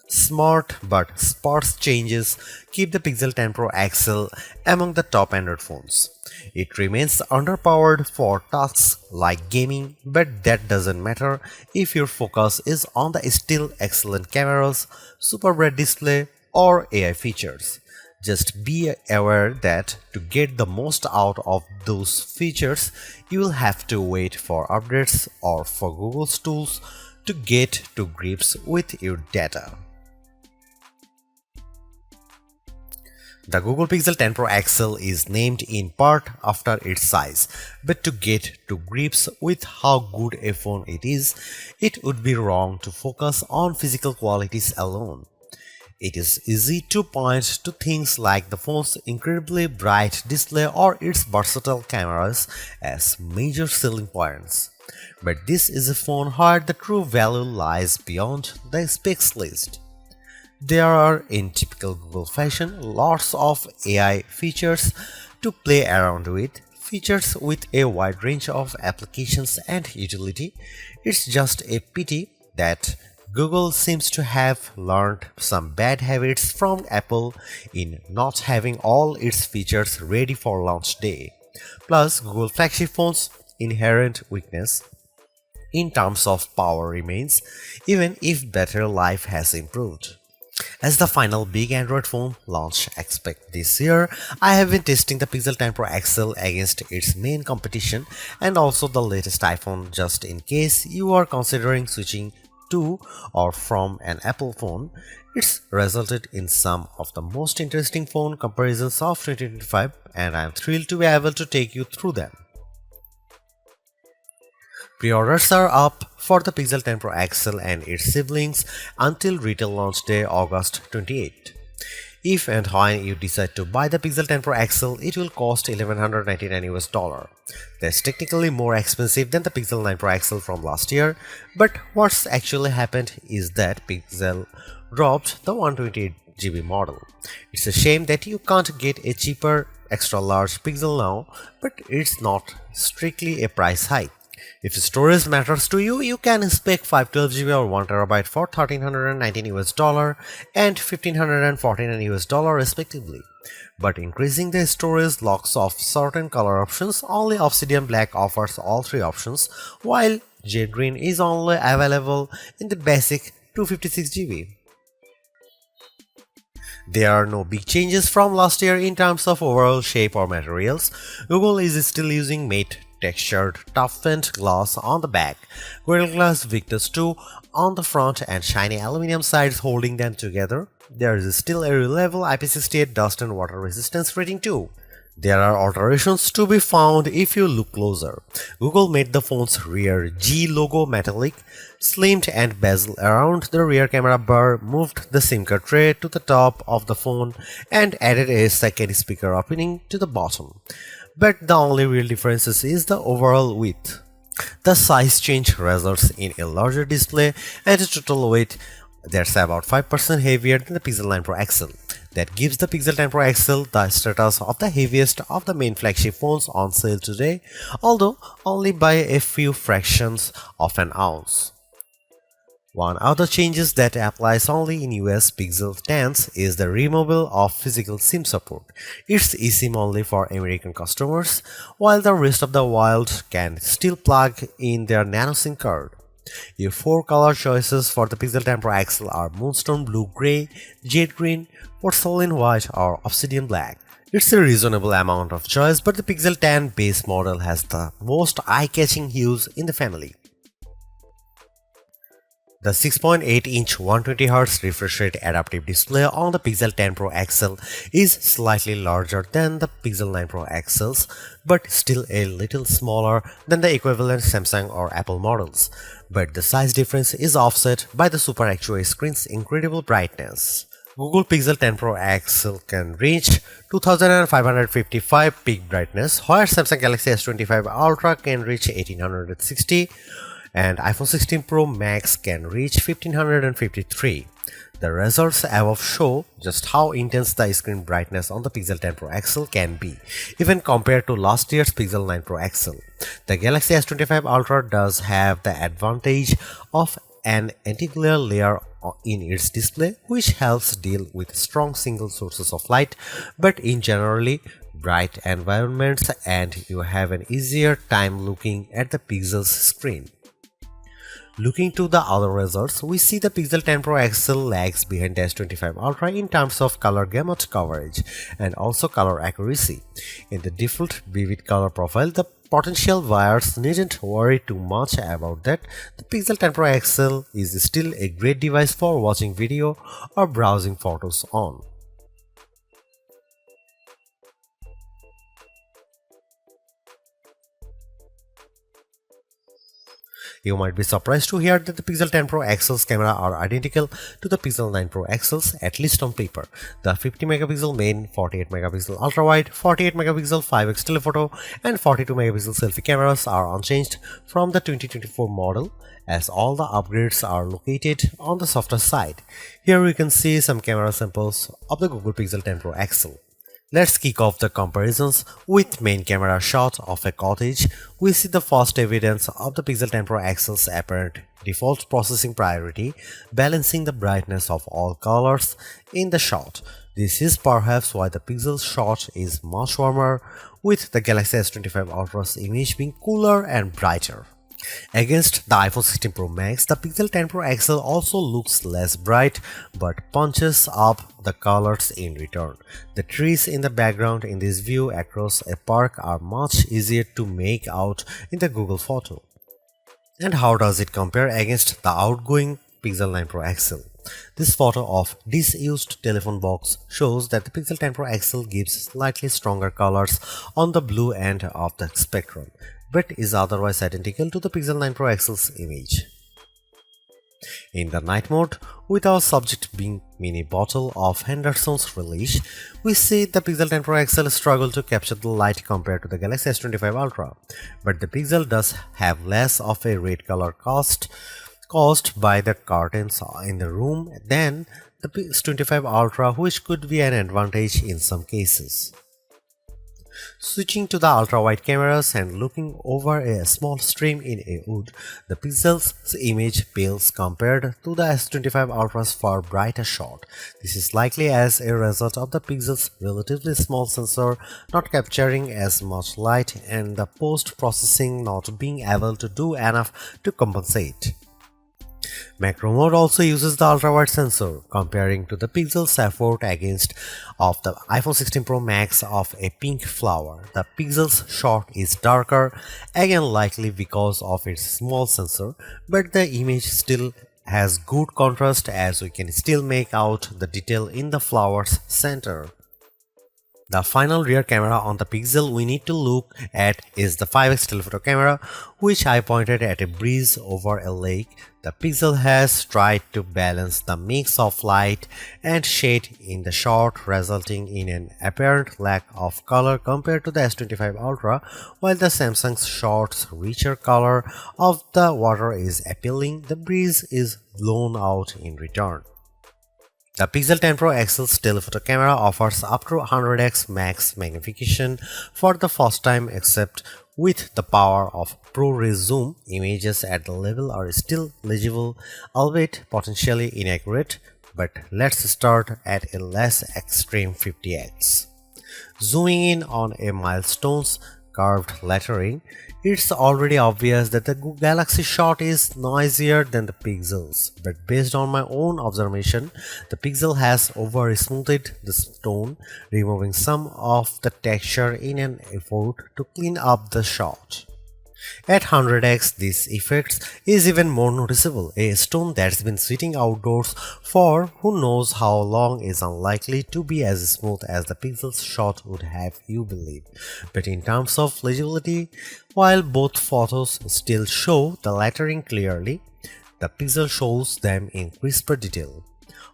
Smart but sparse changes keep the Pixel 10 Pro XL among the top Android phones. It remains underpowered for tasks like gaming, but that doesn't matter if your focus is on the still excellent cameras, super bright display, or AI features. Just be aware that to get the most out of those features, you will have to wait for updates or for Google's tools to get to grips with your data. The Google Pixel 10 Pro XL is named in part after its size, but to get to grips with how good a phone it is, it would be wrong to focus on physical qualities alone. It is easy to point to things like the phone's incredibly bright display or its versatile cameras as major selling points. But this is a phone where the true value lies beyond the specs list. There are, in typical Google fashion, lots of AI features to play around with, features with a wide range of applications and utility. It's just a pity that Google seems to have learned some bad habits from Apple in not having all its features ready for launch day. Plus, Google flagship phones' inherent weakness in terms of power remains, even if battery life has improved. As the final big Android phone launch expect this year, I have been testing the Pixel 10 Pro XL against its main competition and also the latest iPhone just in case you are considering switching to or from an Apple phone. It's resulted in some of the most interesting phone comparisons of 2025 and I am thrilled to be able to take you through them. Pre-orders are up for the Pixel 10 Pro XL and its siblings until retail launch day August 28. If and when you decide to buy the Pixel 10 Pro XL, it will cost $1199. That's technically more expensive than the Pixel 9 Pro XL from last year, but what's actually happened is that Pixel dropped the 128GB model. It's a shame that you can't get a cheaper extra large Pixel now, but it's not strictly a price hike. If storage matters to you, you can spec 512GB or 1TB for $1,319 and $1,549 respectively. But increasing the storage locks off certain color options. Only Obsidian Black offers all three options, while Jade Green is only available in the basic 256GB. There are no big changes from last year in terms of overall shape or materials. Google is still using matte textured toughened glass on the back, Gorilla Glass Victus 2 on the front and shiny aluminum sides holding them together. There is still a reliable IP68 dust and water resistance rating too. There are alterations to be found if you look closer. Google made the phone's rear G logo metallic, slimmed and bezel around the rear camera bar, moved the SIM card tray to the top of the phone and added a second speaker opening to the bottom. But the only real difference is the overall width. The size change results in a larger display and a total weight that's about 5% heavier than the Pixel 9 Pro XL. That gives the Pixel 10 Pro XL the status of the heaviest of the main flagship phones on sale today, although only by a few fractions of an ounce. One other changes that applies only in US Pixel 10s is the removal of physical SIM support. It's eSIM only for American customers, while the rest of the world can still plug in their nano SIM card. Your four color choices for the Pixel 10 Pro XL are Moonstone Blue Gray, Jade Green, Porcelain White or Obsidian Black. It's a reasonable amount of choice, but the Pixel 10 base model has the most eye-catching hues in the family. The 6.8-inch 120Hz refresh rate adaptive display on the Pixel 10 Pro XL is slightly larger than the Pixel 9 Pro XLs, but still a little smaller than the equivalent Samsung or Apple models. But the size difference is offset by the Super Actua screen's incredible brightness. Google Pixel 10 Pro XL can reach 2555 peak brightness, where Samsung Galaxy S25 Ultra can reach 1860. And iPhone 16 Pro Max can reach 1553. The results above show just how intense the screen brightness on the Pixel 10 Pro XL can be, even compared to last year's Pixel 9 Pro XL. The Galaxy S25 Ultra does have the advantage of an anti-glare layer in its display, which helps deal with strong single sources of light, but in generally bright environments, and you have an easier time looking at the pixel's screen. Looking to the other results, we see the Pixel 10 Pro XL lags behind the S25 Ultra in terms of color gamut coverage and also color accuracy. In the default vivid color profile, the potential buyers needn't worry too much about that. The Pixel 10 Pro XL is still a great device for watching video or browsing photos on. You might be surprised to hear that the Pixel 10 Pro XL's camera are identical to the Pixel 9 Pro XL's, at least on paper. The 50 megapixel main, 48 megapixel ultra wide, 48 megapixel 5x telephoto and 42 megapixel selfie cameras are unchanged from the 2024 model, as all the upgrades are located on the softer side. Here we can see some camera samples of the Google Pixel 10 Pro XL. Let's kick off the comparisons with main camera shot of a cottage. We see the first evidence of the Pixel 10 Pro XL's apparent default processing priority, balancing the brightness of all colors in the shot. This is perhaps why the Pixel's shot is much warmer, with the Galaxy S25 Ultra's image being cooler and brighter. Against the iPhone 16 Pro Max, the Pixel 10 Pro XL also looks less bright but punches up the colors in return. The trees in the background in this view across a park are much easier to make out in the Google photo. And how does it compare against the outgoing Pixel 9 Pro XL? This photo of disused telephone box shows that the Pixel 10 Pro XL gives slightly stronger colors on the blue end of the spectrum, but is otherwise identical to the Pixel 9 Pro XL's image. In the night mode, with our subject being mini bottle of Henderson's relish, we see the Pixel 10 Pro XL struggle to capture the light compared to the Galaxy S25 Ultra, but the Pixel does have less of a red color caused by the curtains in the room than the S25 Ultra, which could be an advantage in some cases. Switching to the ultra-wide cameras and looking over a small stream in a wood, the Pixel's image pales compared to the S25 Ultra's far brighter shot. This is likely as a result of the Pixel's relatively small sensor not capturing as much light and the post-processing not being able to do enough to compensate. Macro mode also uses the ultra-wide sensor, comparing to the Pixel's effort against of the iPhone 16 Pro Max of a pink flower. The Pixel's shot is darker, again likely because of its small sensor, but the image still has good contrast as we can still make out the detail in the flower's center. The final rear camera on the Pixel we need to look at is the 5x telephoto camera, which I pointed at a breeze over a lake. The Pixel has tried to balance the mix of light and shade in the shot, resulting in an apparent lack of color compared to the S25 Ultra, while the Samsung's shot's richer color of the water is appealing. The breeze is blown out in return. The Pixel 10 Pro XL's telephoto camera offers up to 100x max magnification for the first time, except with the power of ProRes zoom. Images at the level are still legible, albeit potentially inaccurate, but let's start at a less extreme 50x. Zooming in on a milestone's curved lettering, it's already obvious that the Galaxy shot is noisier than the Pixel's, but based on my own observation, the Pixel has over-smoothed the stone, removing some of the texture in an effort to clean up the shot. At 100x, this effect is even more noticeable. A stone that's been sitting outdoors for who knows how long is unlikely to be as smooth as the Pixel's shot would have you believe. But in terms of legibility, while both photos still show the lettering clearly, the Pixel shows them in crisper detail.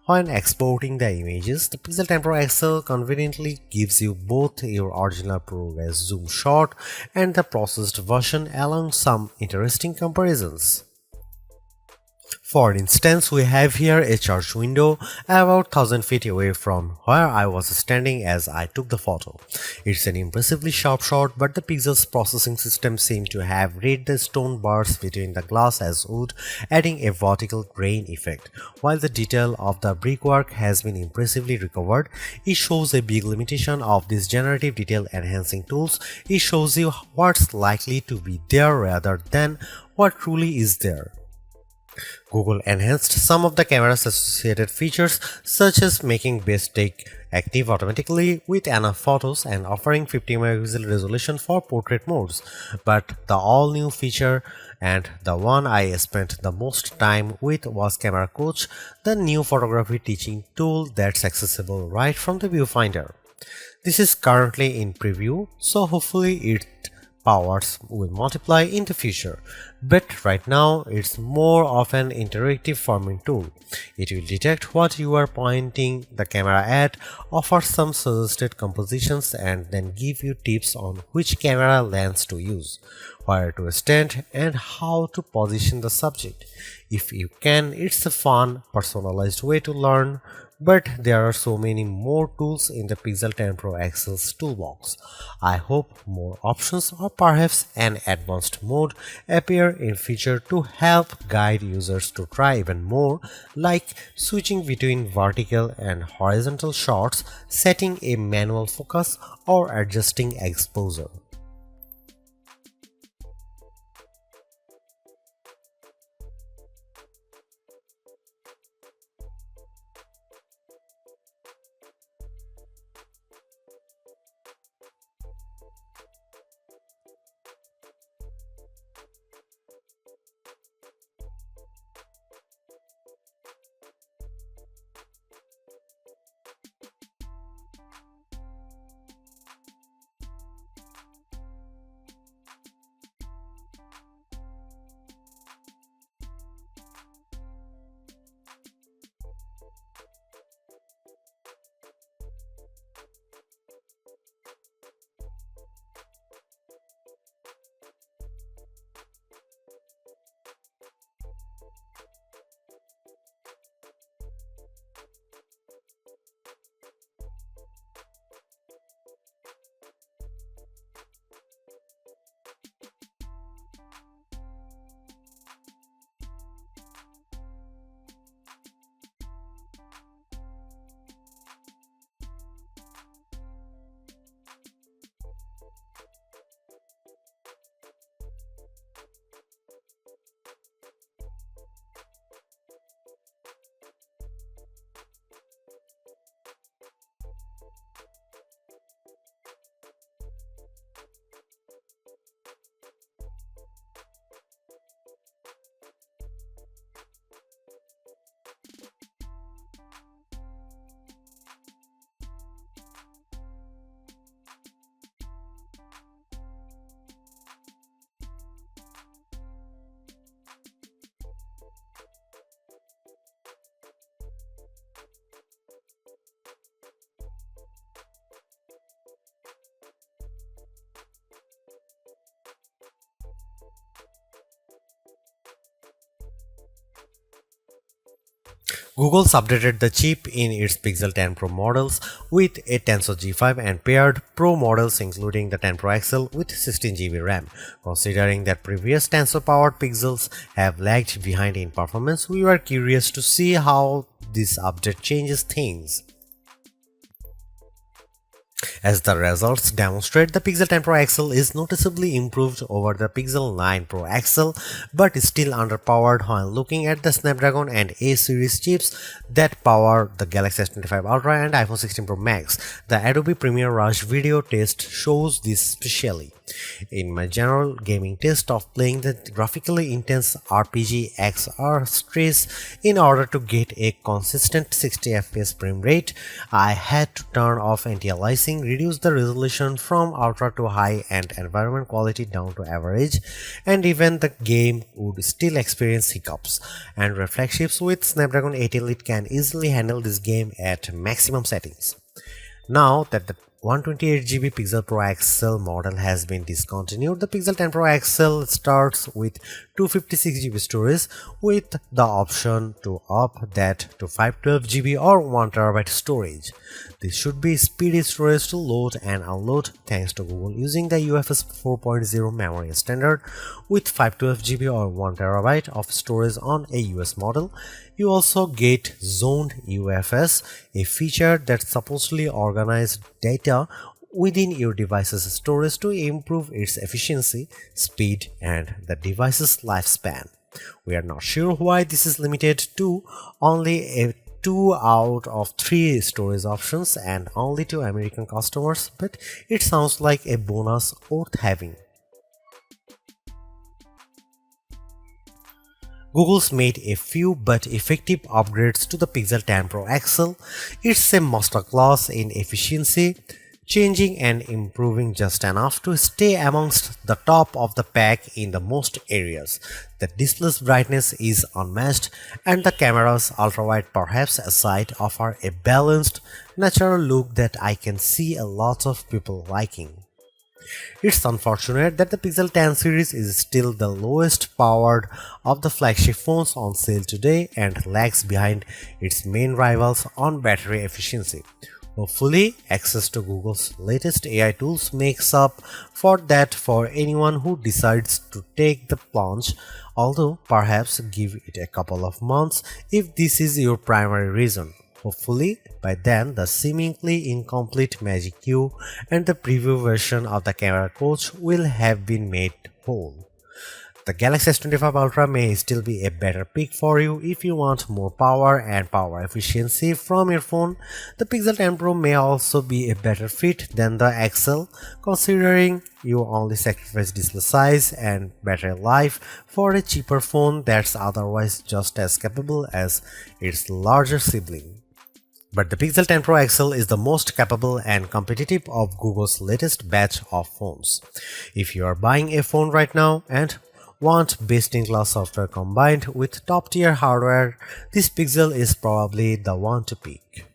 When exporting the images, the Pixel 10 Pro XL conveniently gives you both your original ProRes zoom shot and the processed version, along some interesting comparisons. For instance, we have here a church window about 1000 feet away from where I was standing as I took the photo. It's an impressively sharp shot, but the pixels processing system seemed to have read the stone bars between the glass as wood, adding a vertical grain effect. While the detail of the brickwork has been impressively recovered, it shows a big limitation of these generative detail enhancing tools. It shows you what's likely to be there rather than what truly is there. Google enhanced some of the camera's associated features, such as making best take active automatically with enough photos and offering 50 megapixel resolution for portrait modes. But the all-new feature, and the one I spent the most time with, was Camera Coach, the new photography teaching tool that's accessible right from the viewfinder. This is currently in preview, so hopefully it powers will multiply in the future, but right now it's more of an interactive forming tool. It will detect what you are pointing the camera at, offer some suggested compositions, and then give you tips on which camera lens to use, where to stand, and how to position the subject. If you can, it's a fun, personalized way to learn. But there are so many more tools in the Pixel 10 Pro XL's toolbox. I hope more options or perhaps an advanced mode appear in future to help guide users to try even more, like switching between vertical and horizontal shots, setting a manual focus, or adjusting exposure. Google's updated the chip in its Pixel 10 Pro models with a Tensor G5 and paired Pro models including the 10 Pro XL with 16GB RAM. Considering that previous Tensor-powered Pixels have lagged behind in performance, we were curious to see how this update changes things. As the results demonstrate, the Pixel 10 Pro XL is noticeably improved over the Pixel 9 Pro XL, but is still underpowered when looking at the Snapdragon and A series chips that power the Galaxy S25 Ultra and iPhone 16 Pro Max. The Adobe Premiere Rush video test shows this specially. In my general gaming test of playing the graphically intense RPG XR Stress in order to get a consistent 60 FPS frame rate, I had to turn off anti-aliasing, reduce the resolution from ultra to high and environment quality down to average, and even the game would still experience hiccups. Android flagships with Snapdragon 8 Elite can easily handle this game at maximum settings. Now that the 128GB Pixel Pro XL model has been discontinued, the Pixel 10 Pro XL starts with 256 GB storage with the option to up that to 512 GB or 1 TB storage. This should be speedy storage to load and unload thanks to Google using the UFS 4.0 memory standard with 512 GB or 1 TB of storage on a US model. You also get zoned UFS, a feature that supposedly organizes data within your device's storage to improve its efficiency, speed, and the device's lifespan. We are not sure why this is limited to only a 2 out of 3 storage options and only to American customers, but it sounds like a bonus worth having. Google's made a few but effective upgrades to the Pixel 10 Pro XL. It's a masterclass in efficiency, changing and improving just enough to stay amongst the top of the pack in the most areas. The display's brightness is unmatched and the camera's ultrawide perhaps aside offer a balanced, natural look that I can see a lot of people liking. It's unfortunate that the Pixel 10 series is still the lowest powered of the flagship phones on sale today and lags behind its main rivals on battery efficiency. Hopefully, access to Google's latest AI tools makes up for that for anyone who decides to take the plunge, although perhaps give it a couple of months if this is your primary reason. Hopefully, by then the seemingly incomplete Magic Q and the preview version of the camera coach will have been made whole. The Galaxy S25 Ultra may still be a better pick for you if you want more power and power efficiency from your phone. The Pixel 10 Pro may also be a better fit than the XL, considering you only sacrifice display size and battery life for a cheaper phone that's otherwise just as capable as its larger sibling. But the Pixel 10 Pro XL is the most capable and competitive of Google's latest batch of phones. If you are buying a phone right now and want best-in-class software combined with top-tier hardware, this Pixel is probably the one to pick.